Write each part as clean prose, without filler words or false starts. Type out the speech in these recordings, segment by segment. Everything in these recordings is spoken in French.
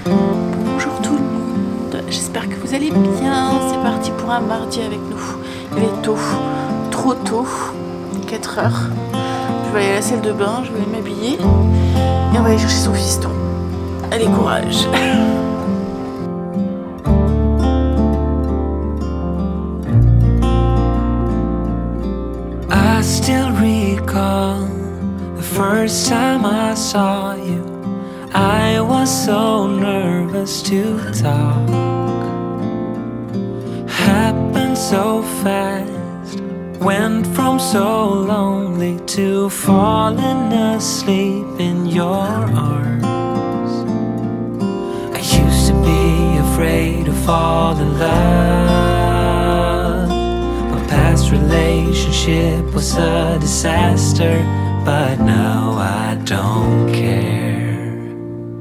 Bonjour tout le monde, j'espère que vous allez bien. C'est parti pour un mardi avec nous. Il est tôt, trop tôt, 4 heures. Je vais aller à la salle de bain, je vais aller m'habiller et on va aller chercher son fiston. Allez, courage. I still recall the first time I saw you. I was so nervous to talk. Happened so fast. Went from so lonely to falling asleep in your arms. I used to be afraid to fall in love. My past relationship was a disaster, but now I don't care.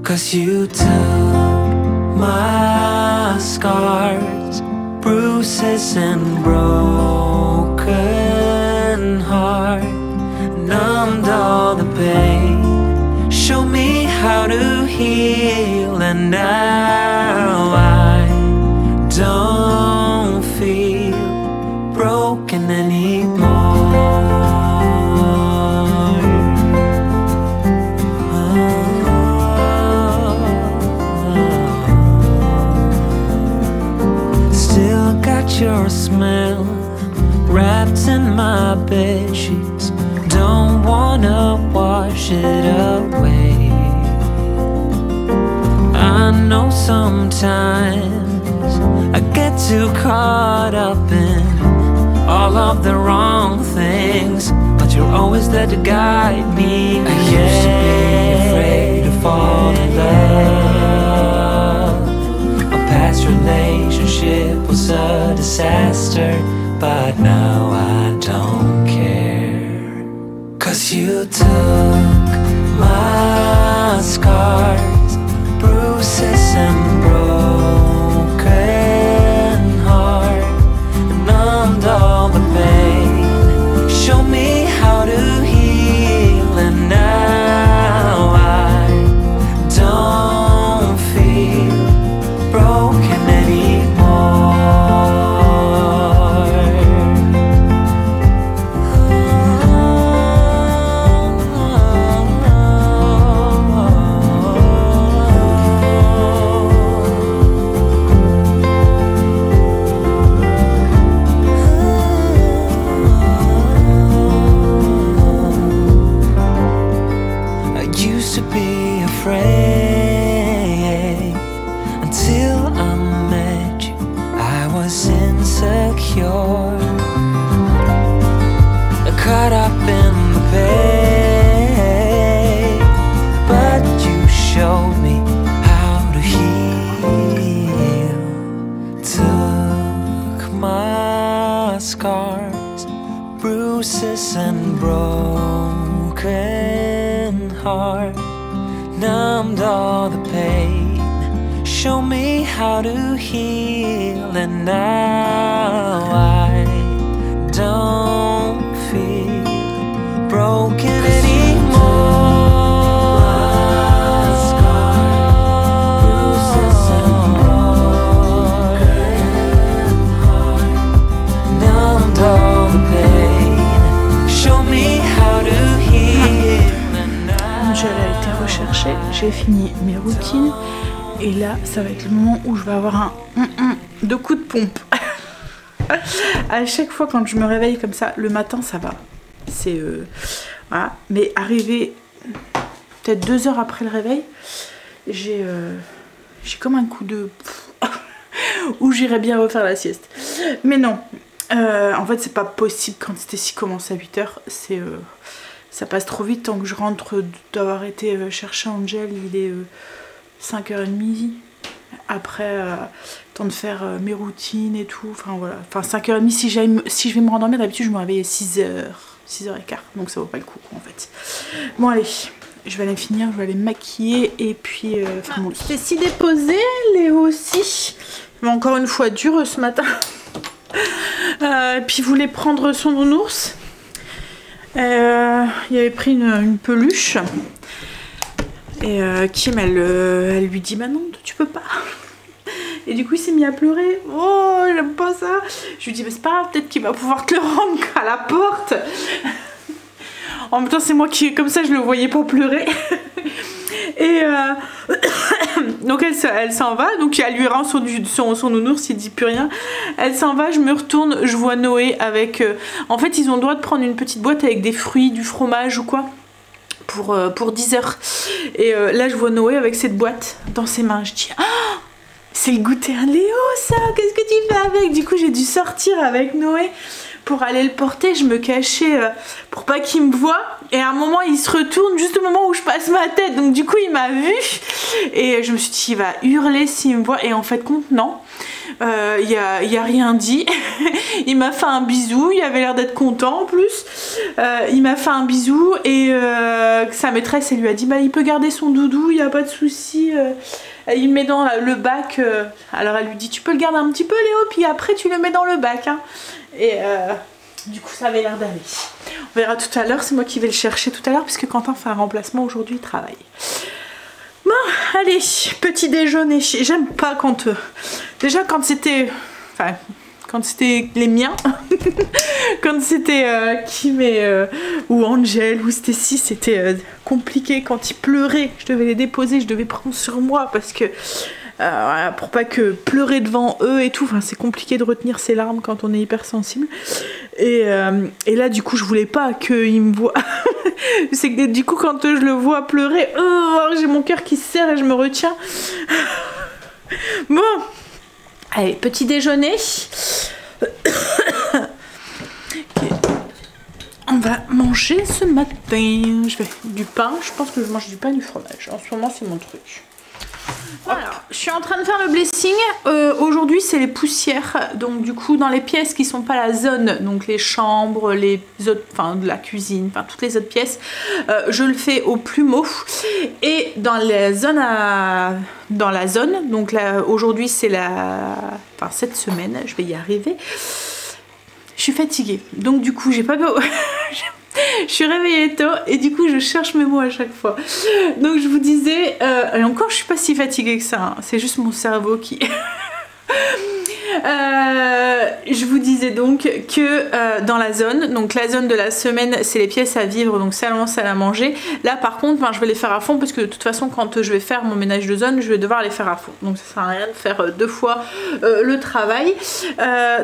'Cause you took my scars, bruises and broken heart, numbed all the pain, showed me how to heal, and now I don't feel broken anymore. Your smell wrapped in my bed sheets. Don't wanna wash it away. I know sometimes I get too caught up in all of the wrong things, but you're always there to guide me. I used to be afraid to fall in love. A past relationship was a disaster, but now I don't care. 'Cause you took my scars, bruises and broken heart, and numbed all the pain, showed me how to heal, and now I don't feel broken anymore. I used to be afraid until I met you. I was insecure, caught up in the pain, but you showed me how to heal. Took my scars, bruises and broken heart, numbed all the pain, show me how to heal, and now I don't feel broken anymore. Numbed all the pain, show me how to heal, and now Angèle a été recherchée, j'ai fini mes routines et là ça va être le moment où je vais avoir un de coup de pompe. À chaque fois quand je me réveille comme ça, le matin ça va. C'est voilà. Mais arrivé peut-être 2 heures après le réveil, j'ai comme un coup de où j'irais bien refaire la sieste. Mais non, en fait c'est pas possible quand Stacy commence à 8 heures. C'est ça passe trop vite tant que je rentre d'avoir été chercher Angel, il est 5h30. Après, temps de faire mes routines et tout. Enfin voilà. Enfin 5h30 si je vais me rendormir, d'habitude je me réveille à 6h, 6h15. Donc ça vaut pas le coup en fait. Bon allez, je vais aller finir, je vais aller me maquiller et puis faire mon lit. C'est si déposé, Léo aussi. Mais encore une fois dur ce matin. Et puis il voulait prendre son nounours. Il avait pris une peluche. Et Kim, elle lui dit bah non, tu peux pas. Et du coup il s'est mis à pleurer. Oh, j'aime pas ça. Je lui dis mais c'est pas grave, peut-être qu'il va pouvoir te le rendre à la porte. En même temps c'est moi qui, comme ça je le voyais pas pleurer. Et donc elle s'en va, donc elle lui rend son nounours, il dit plus rien. Elle s'en va, je me retourne, je vois Noé avec... en fait ils ont le droit de prendre une petite boîte avec des fruits, du fromage ou quoi, pour 10 heures. Et là je vois Noé avec cette boîte dans ses mains, je dis oh, c'est le goûter à Léo ça, qu'est-ce que tu fais avec? Du coup j'ai dû sortir avec Noé pour aller le porter, je me cachais pour pas qu'il me voie, et à un moment il se retourne juste au moment où je passe ma tête, donc du coup il m'a vu et je me suis dit il va hurler s'il me voit, et en fait compte non, il a rien dit. Il m'a fait un bisou, il avait l'air d'être content en plus, il m'a fait un bisou, et sa maîtresse elle lui a dit bah il peut garder son doudou, il n'y a pas de souci. Il met dans le bac, alors elle lui dit tu peux le garder un petit peu Léo, puis après tu le mets dans le bac hein. Et du coup ça avait l'air d'aller. On verra tout à l'heure, c'est moi qui vais le chercher tout à l'heure puisque Quentin fait un remplacement aujourd'hui, il travaille. Bon allez, petit déjeuner. J'aime pas quand déjà quand c'était, enfin quand c'était les miens, quand c'était Kim ou Angel ou Stacy, c'était compliqué. Quand ils pleuraient, je devais les déposer, je devais prendre sur moi parce que voilà, pour pas que pleurer devant eux et tout, enfin, c'est compliqué de retenir ses larmes quand on est hypersensible. Et là du coup je voulais pas qu'il me voie. C'est que du coup quand je le vois pleurer, j'ai mon cœur qui se serre et je me retiens. Bon, allez, petit déjeuner. On va manger ce matin. Je vais du pain, je pense que je mange du pain et du fromage. En ce moment c'est mon truc. Voilà, je suis en train de faire le blessing. Aujourd'hui c'est les poussières, donc du coup dans les pièces qui sont pas la zone, donc les chambres, les autres, enfin de la cuisine, enfin toutes les autres pièces, je le fais au plumeau. Et dans la zone, donc là aujourd'hui c'est cette semaine, je vais y arriver. Je suis fatiguée, donc du coup j'ai pas je suis réveillée tôt et du coup je cherche mes mots à chaque fois. Donc je vous disais, et encore je suis pas si fatiguée que ça, hein, c'est juste mon cerveau qui... je vous disais donc que dans la zone, donc la zone de la semaine c'est les pièces à vivre, donc salon, salle à manger. Là par contre je vais les faire à fond parce que de toute façon quand je vais faire mon ménage de zone je vais devoir les faire à fond, donc ça sert à rien de faire deux fois le travail.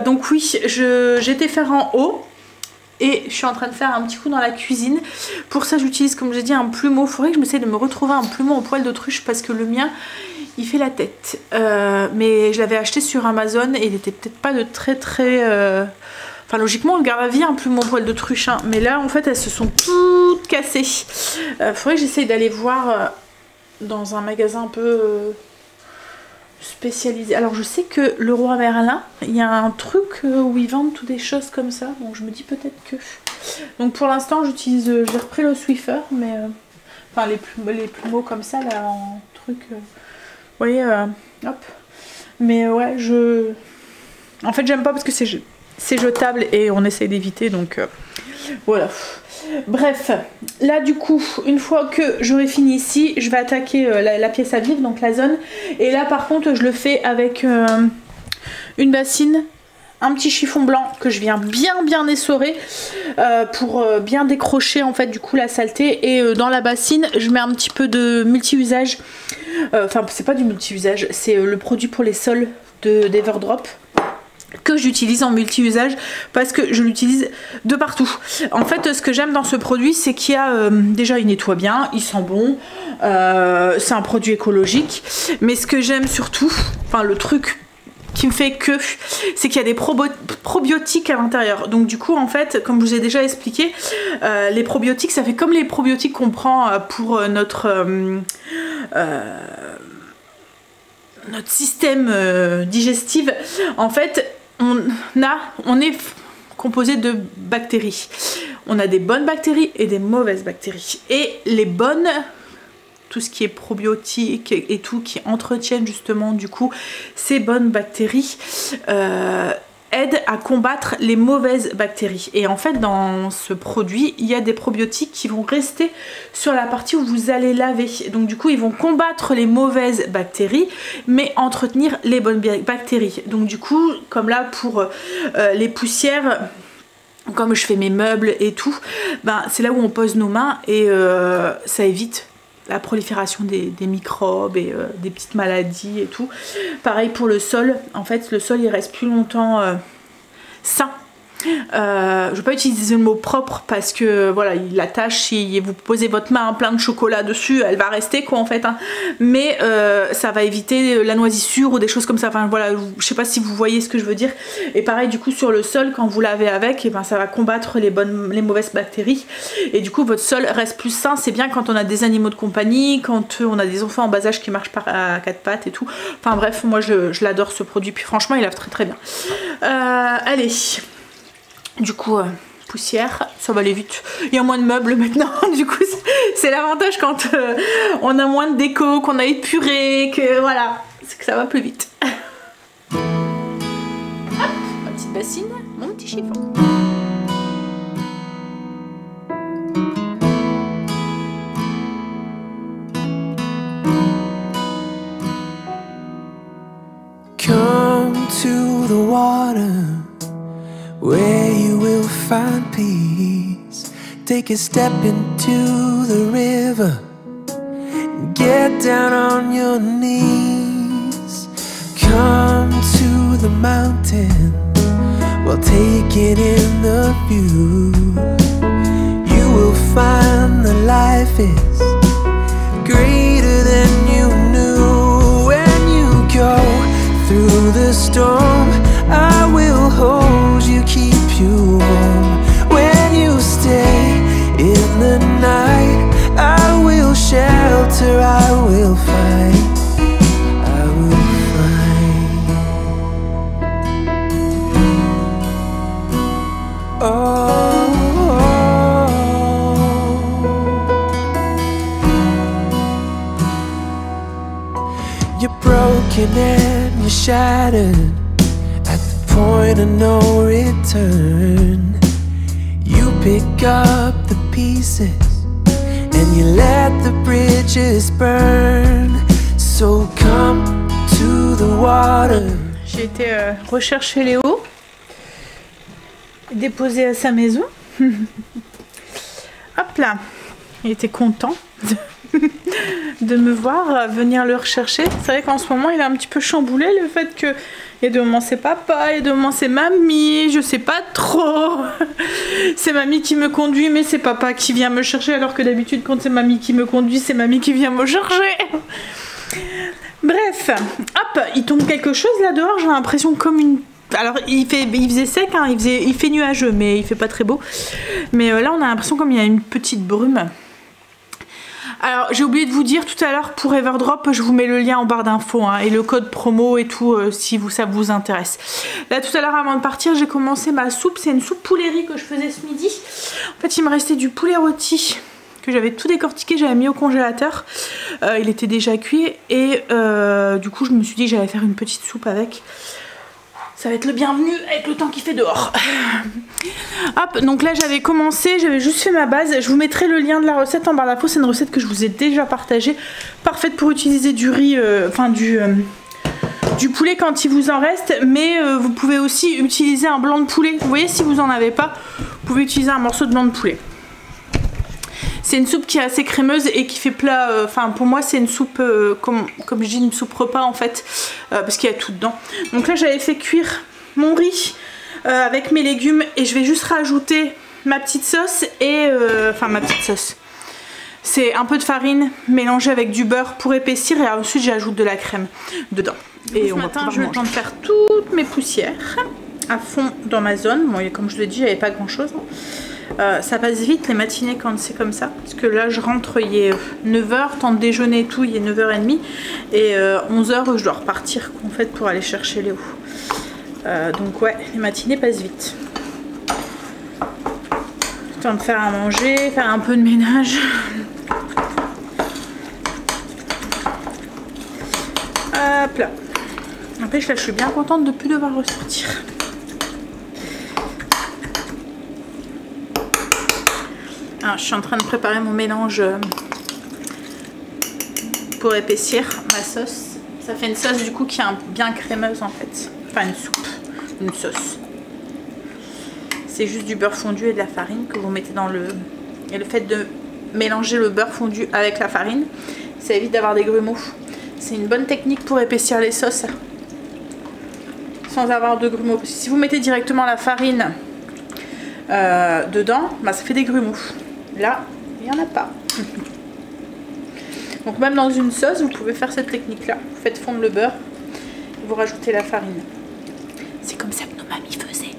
Donc oui, j'étais faire en haut. Et je suis en train de faire un petit coup dans la cuisine. Pour ça j'utilise, comme j'ai dit, un plumeau. Il faudrait que je m'essaie de me retrouver un plumeau en poil d'autruche parce que le mien il fait la tête. Mais je l'avais acheté sur Amazon et il était peut-être pas de très... Enfin logiquement on le garde à vie un plumeau en poil d'autruche hein. Mais là en fait elles se sont toutes cassées. Faudrait que j'essaye d'aller voir dans un magasin un peu... spécialisé. Alors je sais que Leroy Merlin, il y a un truc où ils vendent toutes des choses comme ça, donc je me dis peut-être que... Donc pour l'instant j'utilise, j'ai repris le Swiffer, mais enfin les plumeaux comme ça là en truc, vous voyez, hop. Mais ouais, en fait j'aime pas parce que c'est jetable et on essaye d'éviter, donc voilà. Bref, là du coup une fois que j'aurai fini ici je vais attaquer la pièce à vivre, donc la zone, et là par contre je le fais avec une bassine, un petit chiffon blanc que je viens bien essorer pour bien décrocher en fait du coup la saleté, et dans la bassine je mets un petit peu de multi-usage, enfin c'est pas du multi-usage, c'est le produit pour les sols d'Everdrop que j'utilise en multi-usage parce que je l'utilise de partout. En fait ce que j'aime dans ce produit c'est qu'il y a déjà il nettoie bien, il sent bon, c'est un produit écologique, mais ce que j'aime surtout, enfin le truc qui me fait que, c'est qu'il y a des probiotiques à l'intérieur. Donc du coup en fait comme je vous ai déjà expliqué, les probiotiques ça fait comme les probiotiques qu'on prend pour notre système digestif. En fait on est composé de bactéries. On a des bonnes bactéries et des mauvaises bactéries. Et les bonnes, tout ce qui est probiotique et tout qui entretiennent justement du coup ces bonnes bactéries, aide à combattre les mauvaises bactéries. Et en fait dans ce produit il y a des probiotiques qui vont rester sur la partie où vous allez laver. Donc du coup ils vont combattre les mauvaises bactéries mais entretenir les bonnes bactéries. Donc du coup comme là pour les poussières, comme je fais mes meubles et tout, ben, c'est là où on pose nos mains et ça évite la prolifération des microbes et des petites maladies et tout. Pareil pour le sol, en fait le sol il reste plus longtemps sain. Je vais pas utiliser le mot propre parce que voilà il attache, si vous posez votre main plein de chocolat dessus elle va rester quoi en fait hein. Mais ça va éviter la noisissure ou des choses comme ça, enfin voilà je sais pas si vous voyez ce que je veux dire. Et pareil du coup sur le sol quand vous lavez avec et ben ça va combattre les mauvaises bactéries et du coup votre sol reste plus sain. C'est bien quand on a des animaux de compagnie, quand on a des enfants en bas âge qui marchent à quatre pattes et tout, enfin bref moi je l'adore ce produit, puis franchement il lave très très bien. Allez, du coup poussière, ça va aller vite. Il y a moins de meubles maintenant, du coup c'est l'avantage quand on a moins de déco, qu'on a épuré, que voilà, c'est que ça va plus vite. Hop, ma petite bassine, mon petit chiffon. Come to the water where you will find peace. Take a step into the river and get down on your knees. Come to the mountain while taking in the view. You will find that life is greater than you knew. When you go through the storm, I will hold you, keep you warm. When you stay in the night, I will shelter, I will fight, I will fight. Oh, you're broken and you're shattered at the point of no return. You pick up the pieces and you let the bridges burn. So come to the water. J'ai été rechercher Léo, déposé à sa maison. Hop là, il était content de me voir venir le rechercher. C'est vrai qu'en ce moment il est un petit peu chamboulé, le fait que il y a des moments c'est papa, il y a des moments c'est mamie, je sais pas trop. C'est mamie qui me conduit mais c'est papa qui vient me chercher, alors que d'habitude quand c'est mamie qui me conduit c'est mamie qui vient me chercher. Bref, hop, il tombe quelque chose là dehors, j'ai l'impression comme une... Alors il faisait sec, hein, il fait nuageux mais il fait pas très beau. Mais là on a l'impression comme il y a une petite brume. Alors j'ai oublié de vous dire tout à l'heure, pour Everdrop je vous mets le lien en barre d'infos hein, et le code promo et tout si ça vous intéresse. Là tout à l'heure avant de partir j'ai commencé ma soupe, c'est une soupe poulet riz que je faisais ce midi. En fait il me restait du poulet rôti que j'avais tout décortiqué, j'avais mis au congélateur, il était déjà cuit et du coup je me suis dit que j'allais faire une petite soupe avec. Ça va être le bienvenu avec le temps qu'il fait dehors. Hop, donc là j'avais commencé, j'avais juste fait ma base. Je vous mettrai le lien de la recette en barre d'infos. C'est une recette que je vous ai déjà partagée. Parfaite pour utiliser du riz, du poulet quand il vous en reste. Mais vous pouvez aussi utiliser un blanc de poulet. Vous voyez, si vous en avez pas, vous pouvez utiliser un morceau de blanc de poulet. C'est une soupe qui est assez crémeuse et qui fait plat, enfin pour moi c'est une soupe, comme je dis, une soupe repas en fait, parce qu'il y a tout dedans. Donc là j'avais fait cuire mon riz avec mes légumes et je vais juste rajouter ma petite sauce et, enfin ma petite sauce. C'est un peu de farine mélangée avec du beurre pour épaissir et ensuite j'ajoute de la crème dedans. Et ce matin j'ai eu le temps de faire toutes mes poussières à fond dans ma zone. Bon, comme je l'ai dit, il n'y avait pas grand chose. Ça passe vite les matinées quand c'est comme ça, parce que là je rentre, il est 9h, temps de déjeuner et tout, il est 9h30 et 11h je dois repartir en fait pour aller chercher Léo. Donc ouais, les matinées passent vite. Temps de faire à manger, faire un peu de ménage. Hop là. N'empêche là je suis bien contente de ne plus devoir ressortir. Alors, je suis en train de préparer mon mélange pour épaissir ma sauce. Ça fait une sauce du coup qui est bien crémeuse en fait. Enfin une soupe, une sauce. C'est juste du beurre fondu et de la farine que vous mettez dans le... Et le fait de mélanger le beurre fondu avec la farine, ça évite d'avoir des grumeaux. C'est une bonne technique pour épaissir les sauces sans avoir de grumeaux. Parce que si vous mettez directement la farine dedans, bah, ça fait des grumeaux. Là, il n'y en a pas. Donc même dans une sauce, vous pouvez faire cette technique-là. Vous faites fondre le beurre et vous rajoutez la farine. C'est comme ça que nos mamies faisaient.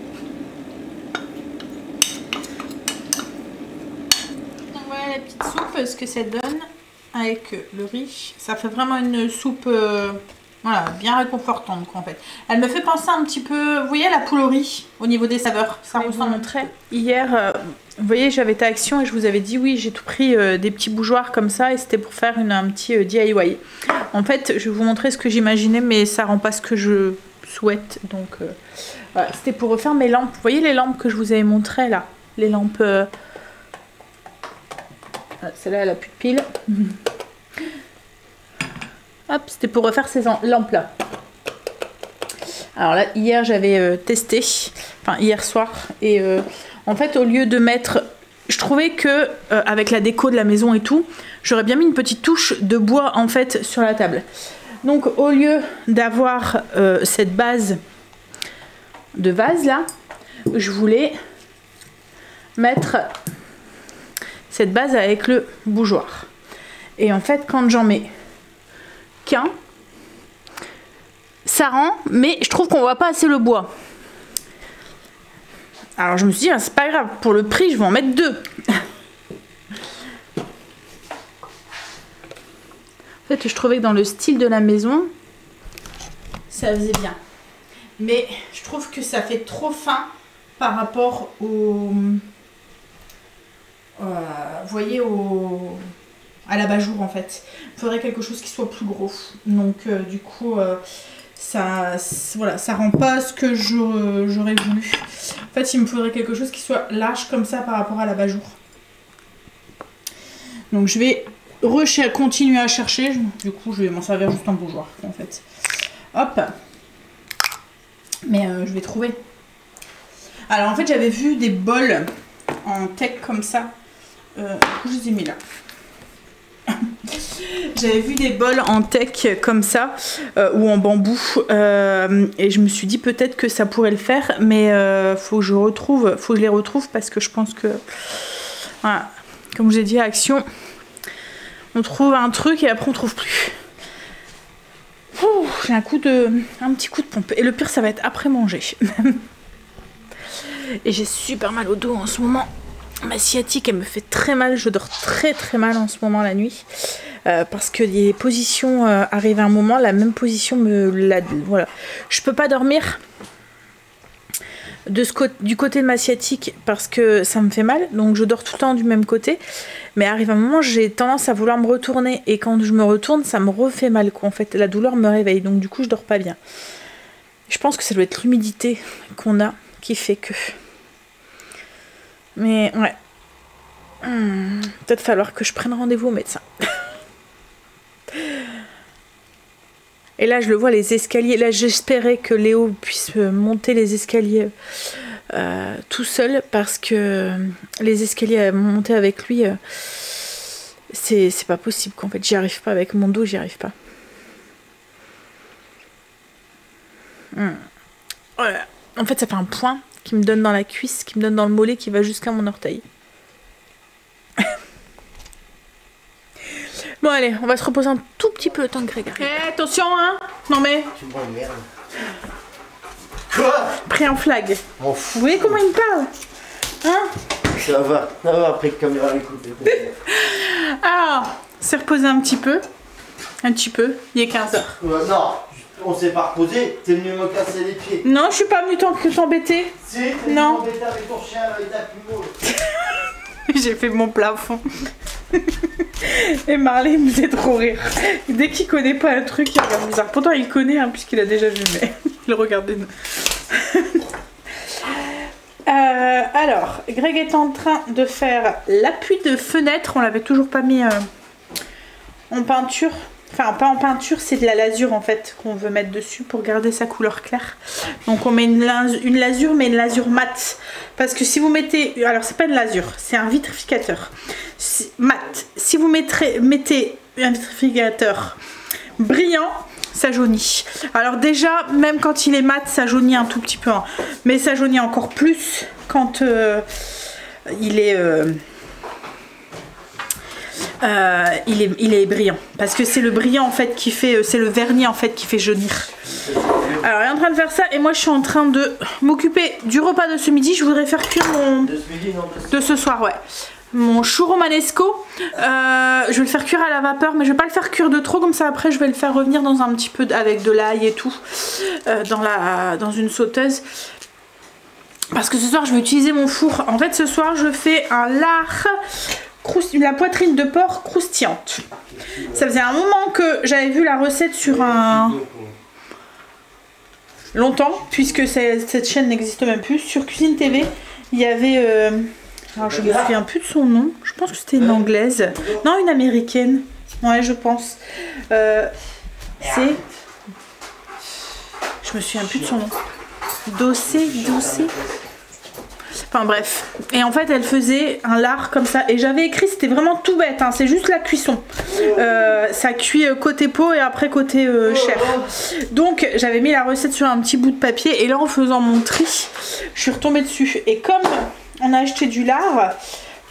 Donc voilà la petite soupe, ce que ça donne avec le riz. Ça fait vraiment une soupe voilà, bien réconfortante en fait. Elle me fait penser un petit peu, vous voyez la poule au riz au niveau des saveurs. Ça ressemble très. Hier, vous voyez, j'avais été à Action et je vous avais dit oui, j'ai tout pris des petits bougeoirs comme ça et c'était pour faire un petit DIY. En fait, je vais vous montrer ce que j'imaginais mais ça rend pas ce que je souhaite. Donc voilà, c'était pour refaire mes lampes. Vous voyez les lampes que je vous avais montrées là? Les lampes... Celle-là, elle a plus de piles. Hop, c'était pour refaire ces lampes là. Alors là, hier j'avais testé, enfin hier soir, et en fait au lieu de mettre, je trouvais que avec la déco de la maison et tout, j'aurais bien mis une petite touche de bois en fait sur la table. Donc au lieu d'avoir cette base de vase là, je voulais mettre cette base avec le bougeoir. Et en fait quand j'en mets qu'un, ça rend, mais je trouve qu'on voit pas assez le bois. Alors je me suis dit, c'est pas grave, pour le prix, je vais en mettre deux. En fait, je trouvais que dans le style de la maison, ça faisait bien. Mais je trouve que ça fait trop fin par rapport au... vous voyez, à l'abat-jour en fait. Il faudrait quelque chose qui soit plus gros. Donc du coup voilà, ça rend pas ce que j'aurais voulu. En fait il me faudrait quelque chose qui soit large comme ça par rapport à l'abat-jour. Donc je vais continuer à chercher. Du coup je vais m'en servir juste en bougeoir en fait. Hop. Mais je vais trouver. Alors en fait j'avais vu des bols en teck comme ça. Du coup je les ai mis là. J'avais vu des bols en teck comme ça ou en bambou et je me suis dit peut-être que ça pourrait le faire, mais faut que je les retrouve parce que je pense que voilà, comme je l'ai dit à Action, on trouve un truc et après on trouve plus. J'ai un petit coup de pompe et le pire ça va être après manger. Et j'ai super mal au dos en ce moment. Ma sciatique elle me fait très mal, je dors très très mal en ce moment la nuit parce que les positions arrivent à un moment, la même position voilà, je peux pas dormir du côté de ma sciatique parce que ça me fait mal, donc je dors tout le temps du même côté, mais arrive un moment j'ai tendance à vouloir me retourner et quand je me retourne ça me refait mal quoi. En fait la douleur me réveille, donc du coup je dors pas bien. Je pense que ça doit être l'humidité qu'on a qui fait que... Mais ouais, peut-être falloir que je prenne rendez-vous au médecin. Et là je le vois les escaliers, là j'espérais que Léo puisse monter les escaliers tout seul parce que les escaliers à monter avec lui c'est pas possible qu'en fait j'y arrive pas avec mon dos, j'y arrive pas. Voilà. En fait ça fait un point qui me donne dans la cuisse, qui me donne dans le mollet, qui va jusqu'à mon orteil. Bon allez, on va se reposer un tout petit peu le temps que Greg arrive. Attention hein. Non mais... Tu me merde. Quoi? Pris en flag. Vous voyez comment il me parle? Hein? Ça va après que caméra écoute. Alors, c'est reposé un petit peu. Un petit peu, il est 15h. Non, on s'est pas reposé, t'es venu me casser les pieds. Non, je suis pas venue t'embêter. Si, t'es venu m'embêter avec ton chien, avec ta plumeau. J'ai fait mon plafond. Et Marley me faisait trop rire. Dès qu'il connaît pas un truc, il regarde bizarre. Pourtant il connaît hein, puisqu'il a déjà vu, mais il regardait. Alors, Greg est en train de faire l'appui de fenêtre. On l'avait toujours pas mis en peinture. Enfin, pas en peinture, c'est de la lasure en fait qu'on veut mettre dessus pour garder sa couleur claire. Donc on met une lasure, mais une lasure mat. Parce que si vous mettez... Alors c'est pas une lasure, c'est un vitrificateur. Mat. Si vous mettez un vitrificateur brillant, ça jaunit. Alors déjà, même quand il est mat, ça jaunit un tout petit peu. Hein. Mais ça jaunit encore plus quand il est brillant. Parce que c'est le brillant en fait qui fait... c'est le vernis en fait qui fait jaunir. Alors il est en train de faire ça et moi je suis en train de m'occuper du repas de ce midi. Je voudrais faire cuire mon... De ce soir, ouais. Mon chou romanesco, je vais le faire cuire à la vapeur, mais je vais pas le faire cuire de trop, comme ça après je vais le faire revenir dans un petit peu avec de l'ail et tout, dans une sauteuse. Parce que ce soir je vais utiliser mon four. En fait ce soir je fais un lard, la poitrine de porc croustillante. Ça faisait un moment que j'avais vu la recette sur un... longtemps, puisque cette chaîne n'existe même plus. Sur Cuisine TV, il y avait... alors je me souviens plus de son nom. Je pense que c'était une anglaise. Non, une américaine. Ouais, je pense. C'est... Je me souviens plus de son nom. Dossé. Enfin bref. Et en fait, elle faisait un lard comme ça. Et j'avais écrit, c'était vraiment tout bête. Hein, c'est juste la cuisson. Ça cuit côté peau et après côté chair. Donc j'avais mis la recette sur un petit bout de papier. Et là, en faisant mon tri, je suis retombée dessus. Et comme... on a acheté du lard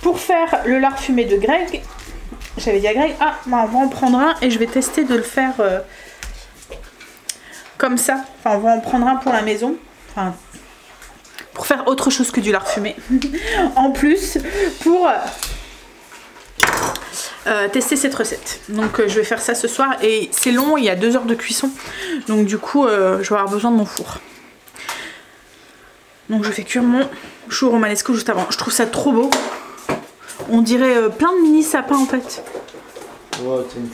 pour faire le lard fumé de Greg. J'avais dit à Greg, ah, bah on va en prendre un et je vais tester de le faire comme ça. Enfin, on va en prendre un pour la maison. Enfin, pour faire autre chose que du lard fumé. En plus, pour tester cette recette. Donc, je vais faire ça ce soir et c'est long, il y a 2 heures de cuisson. Donc, du coup, je vais avoir besoin de mon four. Donc je fais cuire mon chou romanesco juste avant. Je trouve ça trop beau. On dirait plein de mini sapins en fait. Ouais, c'est une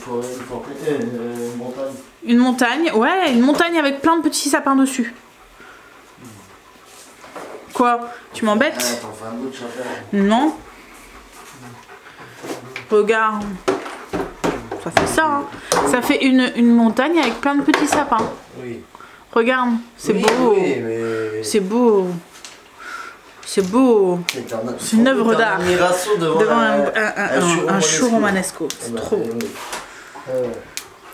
montagne. Une montagne, ouais, une montagne avec plein de petits sapins dessus. Quoi? Tu m'embêtes? Ouais, t'en fais un bout de chapelle. Non. Regarde. Ça fait ça, hein. Ça fait une montagne avec plein de petits sapins. Oui. Regarde, c'est beau. Oui, mais... c'est beau. C'est beau. C'est une œuvre d'art. Devant un chou romanesco. C'est trop beau.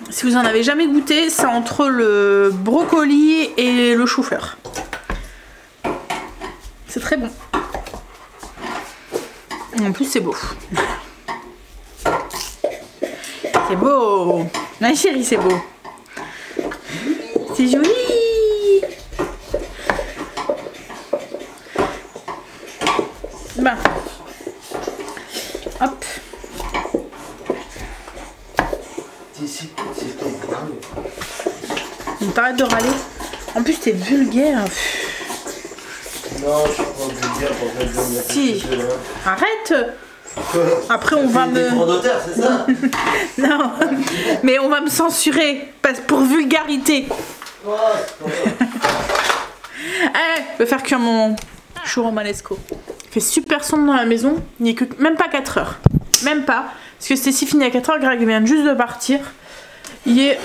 Si vous en avez jamais goûté, c'est entre le brocoli et le chou-fleur. C'est très bon. En plus, c'est beau. C'est beau. Ma chérie, c'est beau. C'est joli. Ben. Hop. On t'arrête de râler. En plus, t'es vulgaire. Non, je suis pas vulgaire pour faire si. Arrête. Après, on va me... c'est ça? Non. Mais on va me censurer. Pour vulgarité. Allez, je vais faire cuire mon chou romanesco. Il fait super sombre dans la maison. Il n'est que même pas 4 heures. Même pas. Parce que c'était si fini à 4 heures. Greg vient juste de partir. Il est...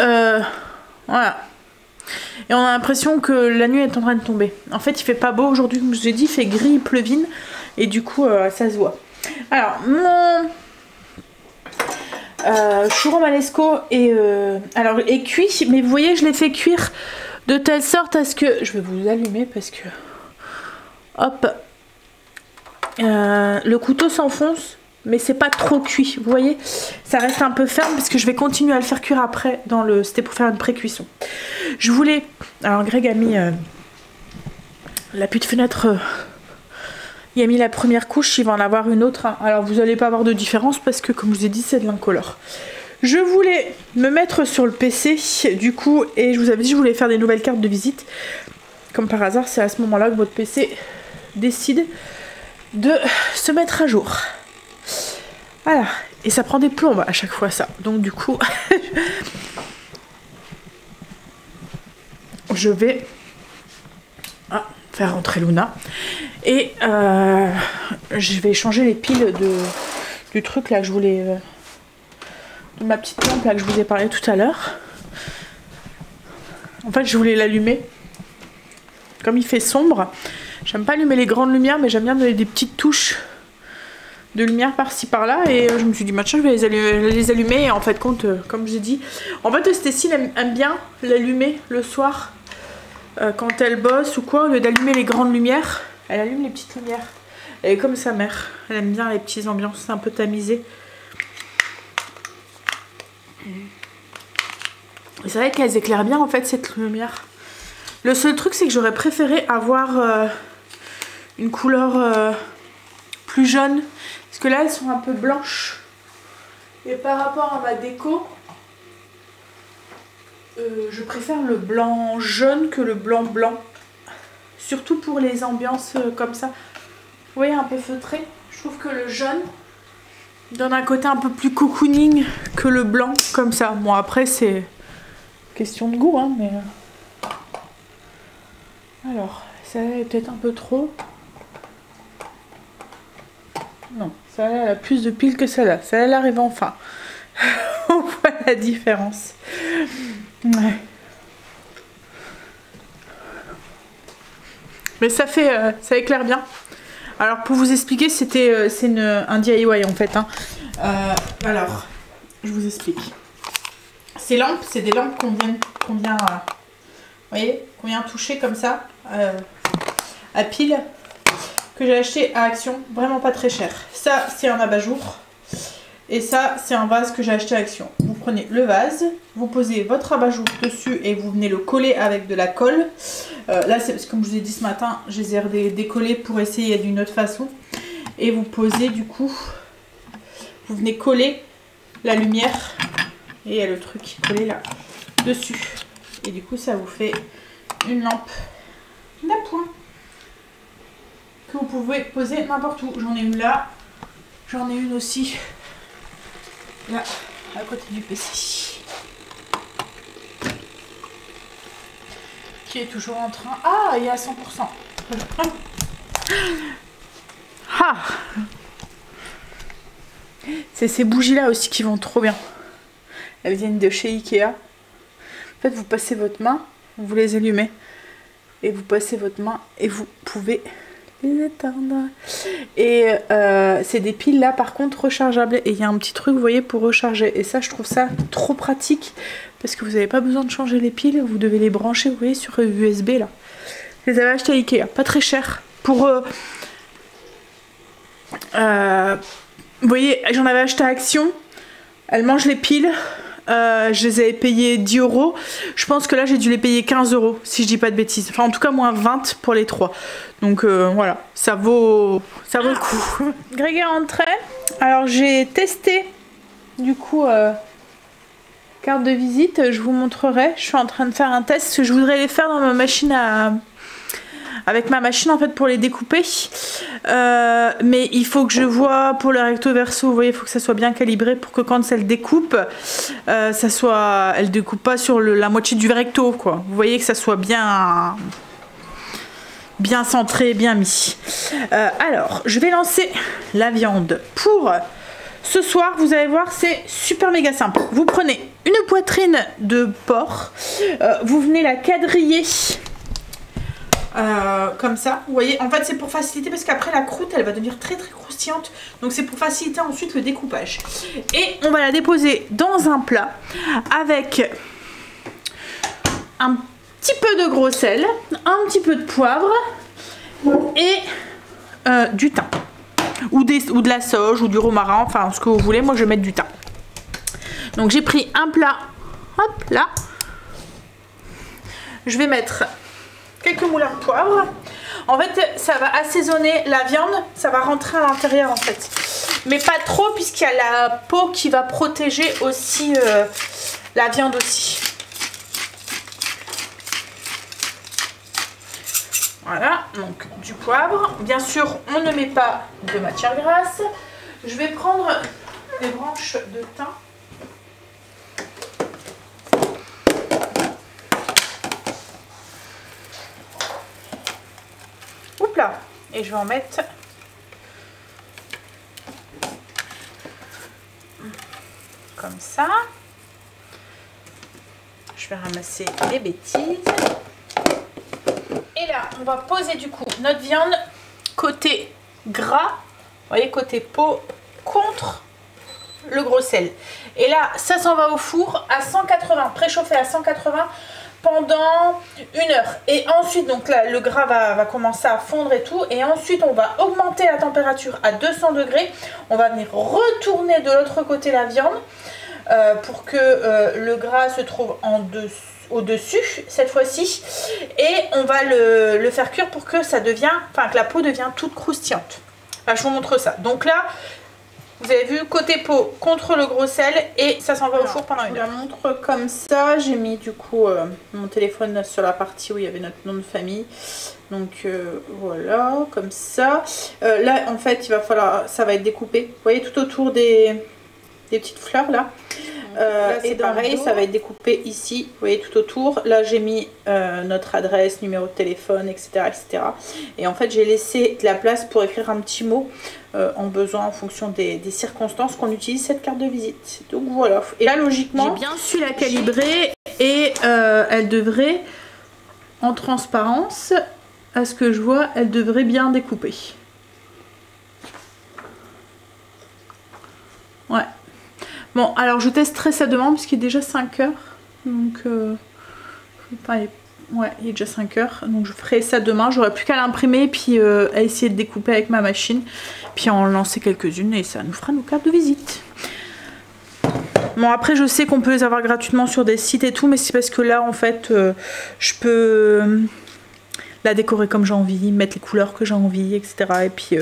voilà. Et on a l'impression que la nuit est en train de tomber. En fait, il fait pas beau aujourd'hui. Comme je vous ai dit, il fait gris, il pleuvine. Et du coup, ça se voit. Alors, mon... chou romanesco est cuit. Mais vous voyez, je l'ai fait cuire de telle sorte à ce que... Je vais vous allumer parce que... Hop. Le couteau s'enfonce, mais c'est pas trop cuit. Vous voyez, ça reste un peu ferme parce que je vais continuer à le faire cuire après. C'était pour faire une pré-cuisson. Je voulais... Alors Greg a mis l'appui de fenêtre. Il a mis la première couche, il va en avoir une autre. Hein. Alors vous n'allez pas avoir de différence parce que comme je vous ai dit, c'est de l'incolore. Je voulais me mettre sur le PC du coup, et je vous avais dit je voulais faire des nouvelles cartes de visite. Comme par hasard, c'est à ce moment-là que votre PC décide de se mettre à jour. Voilà. Et ça prend des plombes à chaque fois ça. Donc du coup, je vais faire rentrer Luna. Et je vais changer les piles du truc là que je voulais... de ma petite lampe là que je vous ai parlé tout à l'heure. En fait, je voulais l'allumer. Comme il fait sombre, j'aime pas allumer les grandes lumières, mais j'aime bien donner des petites touches de lumière par-ci par-là. Et je me suis dit, bah tiens, je vais les allumer. Et en fait, compte, comme j'ai dit, en fait, Stécie aime bien l'allumer le soir quand elle bosse ou quoi. Au lieu d'allumer les grandes lumières, elle allume les petites lumières. Elle est comme sa mère. Elle aime bien les petites ambiances un peu tamisées. Et c'est vrai qu'elles éclairent bien en fait cette lumière. Le seul truc c'est que j'aurais préféré avoir une couleur plus jaune. Parce que là elles sont un peu blanches. Et par rapport à ma déco, je préfère le blanc jaune que le blanc blanc. Surtout pour les ambiances comme ça. Vous voyez, un peu feutré. Je trouve que le jaune donne un côté un peu plus cocooning que le blanc comme ça. Bon après c'est question de goût hein, mais... Alors, celle-là est peut-être un peu trop. Non, celle-là elle a plus de piles que celle-là. Celle-là elle arrive enfin. On voit la différence. Ouais. Mais ça fait... ça éclaire bien. Alors pour vous expliquer, c'est un DIY en fait. Hein. Alors, je vous explique. Ces lampes, c'est des lampes qu'on vient toucher comme ça à pile, que j'ai acheté à Action, vraiment pas très cher. Ça, c'est un abat-jour. Et ça, c'est un vase que j'ai acheté à Action. Vous prenez le vase, vous posez votre abat-jour dessus et vous venez le coller avec de la colle. Là, c'est comme je vous ai dit ce matin, je les ai décollés pour essayer d'une autre façon. Et vous posez du coup, vous venez coller la lumière et il y a le truc qui est collé là dessus. Et du coup, ça vous fait une lampe d'appoint que vous pouvez poser n'importe où. J'en ai une là, j'en ai une aussi là, à côté du PC. Qui est toujours en train... Ah, il est à 100%. Ah, c'est ces bougies-là aussi qui vont trop bien. Elles viennent de chez Ikea. En fait, vous passez votre main, vous les allumez. Et vous passez votre main et vous pouvez les éteindre. Et c'est des piles là, par contre, rechargeables. Et il y a un petit truc, vous voyez, pour recharger. Et ça, je trouve ça trop pratique. Parce que vous n'avez pas besoin de changer les piles. Vous devez les brancher, vous voyez, sur USB là. Je les avais achetés à Ikea. Pas très cher. Pour... vous voyez, j'en avais acheté à Action. Elle mange les piles. Je les avais payés 10 €. Je pense que là j'ai dû les payer 15 €, si je dis pas de bêtises. Enfin en tout cas moins 20 pour les 3. Donc voilà, ça vaut le coup. Greg est rentré. Alors j'ai testé du coup carte de visite. Je vous montrerai. Je suis en train de faire un test. Je voudrais les faire dans ma machine à... avec ma machine en fait pour les découper. Mais il faut que je vois pour le recto verso, vous voyez, il faut que ça soit bien calibré pour que quand elle découpe, ça soit, elle découpe pas sur la moitié du recto quoi. Vous voyez que ça soit bien centré, bien mis. Alors, je vais lancer la viande pour ce soir. Vous allez voir, c'est super méga simple. Vous prenez une poitrine de porc, vous venez la quadriller. Comme ça, vous voyez, en fait c'est pour faciliter parce qu'après la croûte elle va devenir très très croustillante, donc c'est pour faciliter ensuite le découpage. Et on va la déposer dans un plat avec un petit peu de gros sel, un petit peu de poivre et du thym ou de la sauge ou du romarin, enfin ce que vous voulez. Moi je vais mettre du thym. Donc j'ai pris un plat, hop là, je vais mettre quelques moulins de poivre. En fait, ça va assaisonner la viande, ça va rentrer à l'intérieur en fait. Mais pas trop puisqu'il y a la peau qui va protéger aussi la viande aussi. Voilà, donc du poivre. Bien sûr, on ne met pas de matière grasse. Je vais prendre des branches de thym. Là. Et je vais en mettre comme ça. Je vais ramasser les bêtises. Et là, on va poser du coup notre viande côté gras, vous voyez, côté peau, contre le gros sel. Et là, ça s'en va au four à 180, préchauffé à 180 pendant 1 heure. Et ensuite, donc là, le gras va commencer à fondre et tout. Et ensuite, on va augmenter la température à 200 degrés. On va venir retourner de l'autre côté la viande pour que le gras se trouve au-dessus cette fois-ci. Et on va le faire cuire pour que ça devienne, enfin que la peau devienne toute croustillante. Enfin, je vous montre ça. Donc là, vous avez vu, côté peau contre le gros sel et ça s'en va au four pendant 1 heure. Je vous la montre comme ça. J'ai mis du coup mon téléphone sur la partie où il y avait notre nom de famille. Donc voilà, comme ça. Là, en fait, il va falloir, ça va être découpé. Vous voyez, tout autour des petites fleurs là. Et pareil, ça va être découpé ici, vous voyez, tout autour. Là, j'ai mis notre adresse, numéro de téléphone, etc. etc. Et en fait, j'ai laissé de la place pour écrire un petit mot en besoin, en fonction des circonstances qu'on utilise cette carte de visite. Donc voilà. Et là, logiquement, j'ai bien su la calibrer et elle devrait, en transparence, à ce que je vois, elle devrait bien découper. Ouais. Bon, alors je testerai ça demain parce qu'il est déjà 5 heures. Donc, ouais, il est déjà 5 heures. Donc je ferai ça demain. J'aurai plus qu'à l'imprimer puis à essayer de découper avec ma machine. Puis en lancer quelques-unes et ça nous fera nos cartes de visite. Bon, après je sais qu'on peut les avoir gratuitement sur des sites et tout. Mais c'est parce que là, en fait, je peux la décorer comme j'ai envie, mettre les couleurs que j'ai envie, etc. Et puis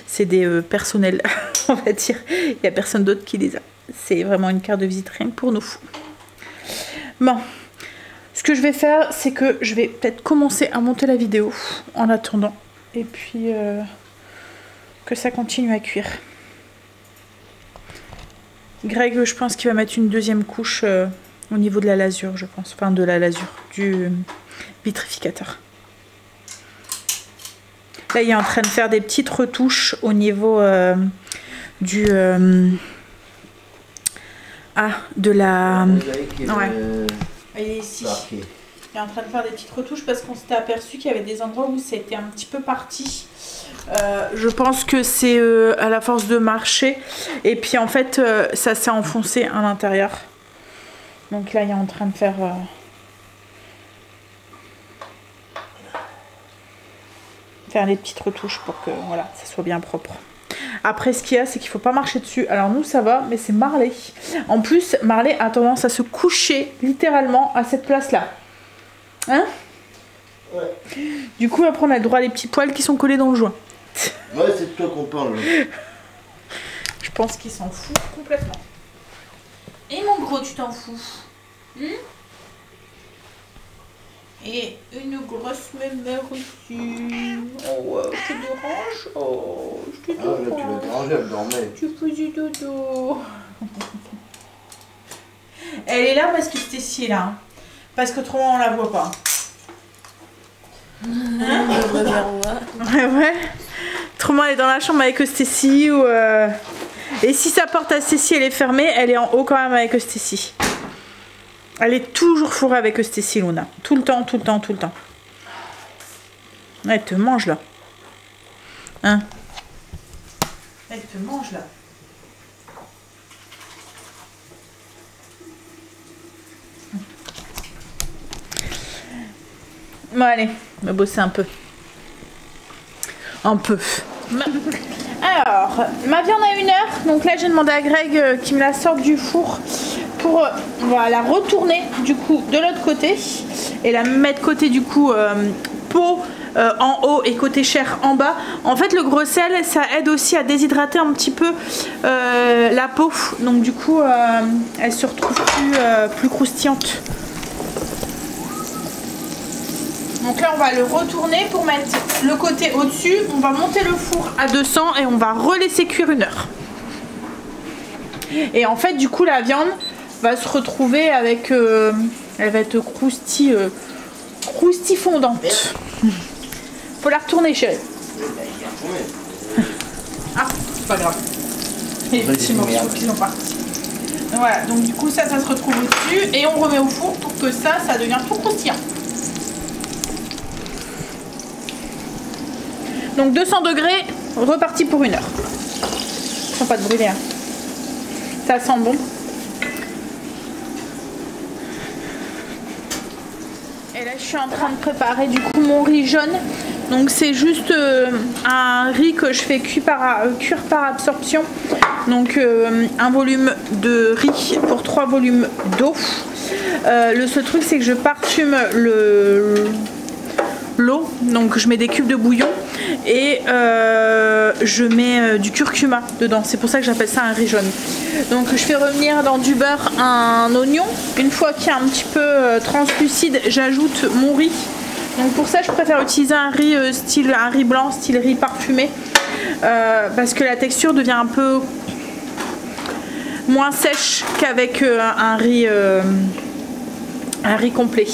c'est des personnels, on va dire. Il n'y a personne d'autre qui les a. C'est vraiment une carte de visite rien que pour nous. Bon, ce que je vais faire, c'est que je vais peut-être commencer à monter la vidéo en attendant. Et puis que ça continue à cuire. Greg, je pense qu'il va mettre une deuxième couche au niveau de la lasure, je pense. Enfin, de la lasure, du vitrificateur. Là, il est en train de faire des petites retouches au niveau de la... Ouais. Il est ici. Il est en train de faire des petites retouches parce qu'on s'était aperçu qu'il y avait des endroits où c'était un petit peu parti. Je pense que c'est à la force de marcher. Et puis en fait, ça s'est enfoncé à l'intérieur. Donc là, il est en train de faire... faire des petites retouches pour que voilà, ça soit bien propre. Après, ce qu'il y a, c'est qu'il faut pas marcher dessus. Alors nous, ça va, mais c'est Marley. En plus, Marley a tendance à se coucher littéralement à cette place-là. Hein? Ouais. Du coup, après, on a le droit à les petits poils qui sont collés dans le joint. Ouais, c'est de toi qu'on parle. Je pense qu'il s'en fout complètement. Et mon gros, tu t'en fous? Et une grosse mémère aussi. Oh, je te dérange? Oh, je te dérange. Ah, là, tu l'as dérangée, elle dormait. Tu fais du dodo. Elle est là parce que Stécie est là. Hein. Parce qu'autrement, on la voit pas. Hein? Ouais. Autrement, elle est dans la chambre avec Stécie. Ou Et si sa porte à Stécie, elle est fermée, elle est en haut quand même avec Stécie. Elle est toujours fourrée avec Stécie, Luna. Tout le temps, tout le temps, tout le temps. Elle te mange là. Hein? Elle te mange là. Bon allez, on va bosser un peu. Un peu. Alors, ma viande à 1 heure. Donc là, j'ai demandé à Greg qu'il me la sorte du four pour la retourner du coup de l'autre côté et la mettre côté du coup peau en haut et côté chair en bas. En fait, le gros sel, ça aide aussi à déshydrater un petit peu la peau. Donc du coup, elle se retrouve plus croustillante. Donc là, on va le retourner pour mettre le côté au-dessus. On va monter le four à 200 et on va relaisser cuire 1 heure. Et en fait, du coup, la viande va se retrouver avec... elle va être croustifondante. Faut la retourner, chérie. Ah, c'est pas grave. Et les petits morceaux qui sont partis. Donc voilà, donc du coup ça se retrouve au-dessus et on remet au four pour que ça devient tout croustillant. Donc 200 degrés, reparti pour 1 heure. Faut pas te brûler, hein. Ça sent bon. Et là je suis en train de préparer du coup mon riz jaune. Donc c'est juste un riz que je fais cuire par absorption. Donc un volume de riz pour 3 volumes d'eau. Le seul truc c'est que je parfume l'eau. Donc je mets des cubes de bouillon et je mets du curcuma dedans. C'est pour ça que j'appelle ça un riz jaune. Donc je fais revenir dans du beurre un oignon. Une fois qu'il est un petit peu translucide, j'ajoute mon riz. Donc pour ça je préfère utiliser un riz blanc, style riz parfumé, parce que la texture devient un peu moins sèche qu'avec un riz complet.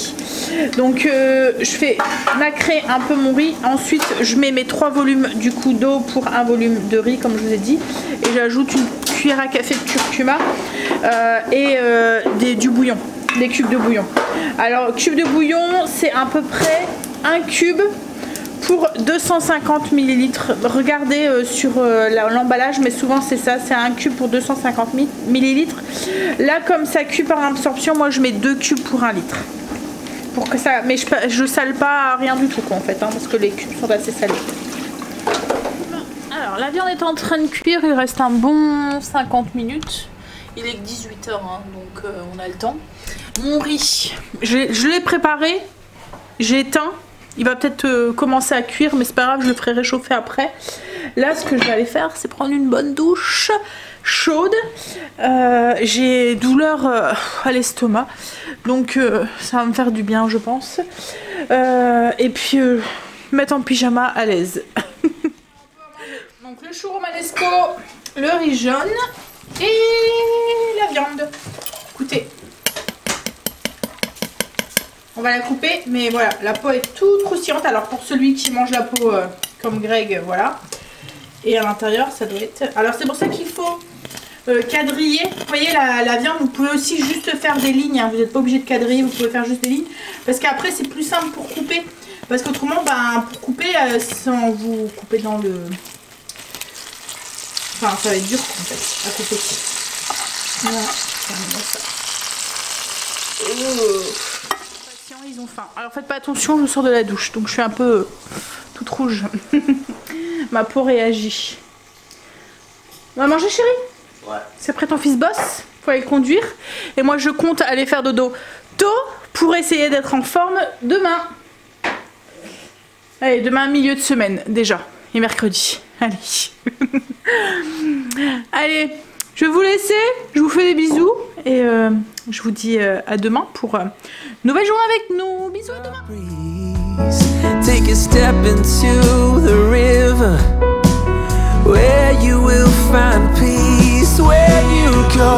Donc je fais nacrer un peu mon riz, ensuite je mets mes 3 volumes du coup d'eau pour un volume de riz comme je vous ai dit, et j'ajoute une cuillère à café de curcuma et du bouillon, des cubes de bouillon. Alors cube de bouillon c'est à peu près un cube pour 250 ml. Regardez sur l'emballage, mais souvent c'est ça, c'est un cube pour 250 ml. Là comme ça cuit par absorption, moi je mets 2 cubes pour 1 litre. Pour que ça, mais je sale pas rien du tout quoi, en fait, hein, parce que les cubes sont assez salés. Alors la viande est en train de cuire, il reste un bon 50 minutes. Il est que 18 h, hein, donc on a le temps. Mon riz, je l'ai préparé, j'ai éteint. Il va peut-être commencer à cuire, mais c'est pas grave, je le ferai réchauffer après. Là, ce que je vais aller faire, c'est prendre une bonne douche chaude. J'ai douleur à l'estomac, donc ça va me faire du bien, je pense. Et puis, mettre en pyjama à l'aise. Donc le chou romanesco, le riz jaune et la viande. Écoutez. On va la couper, mais voilà, la peau est toute croustillante. Alors pour celui qui mange la peau comme Greg, voilà. Et à l'intérieur, ça doit être... Alors c'est pour ça qu'il faut quadriller. Vous voyez la viande, vous pouvez aussi juste faire des lignes, hein. Vous n'êtes pas obligé de quadriller, vous pouvez faire juste des lignes. Parce qu'après c'est plus simple pour couper. Parce qu'autrement, ben, pour couper, sans vous couper dans le... Enfin, ça va être dur en fait, à couper. Voilà, ça. Ils ont faim. Alors faites pas attention, je sors de la douche, donc je suis un peu toute rouge. Ma peau réagit. On va manger, chérie? Ouais. C'est après ton fils bosse, faut aller le conduire. Et moi je compte aller faire dodo tôt pour essayer d'être en forme demain. Allez, demain milieu de semaine déjà. Et mercredi. Allez. Allez, je vais vous laisser. Je vous fais des bisous. Et je vous dis à demain pour nouvelle journée avec nous. Bisous, à demain. Take a step into the river, where you will find peace, where you go.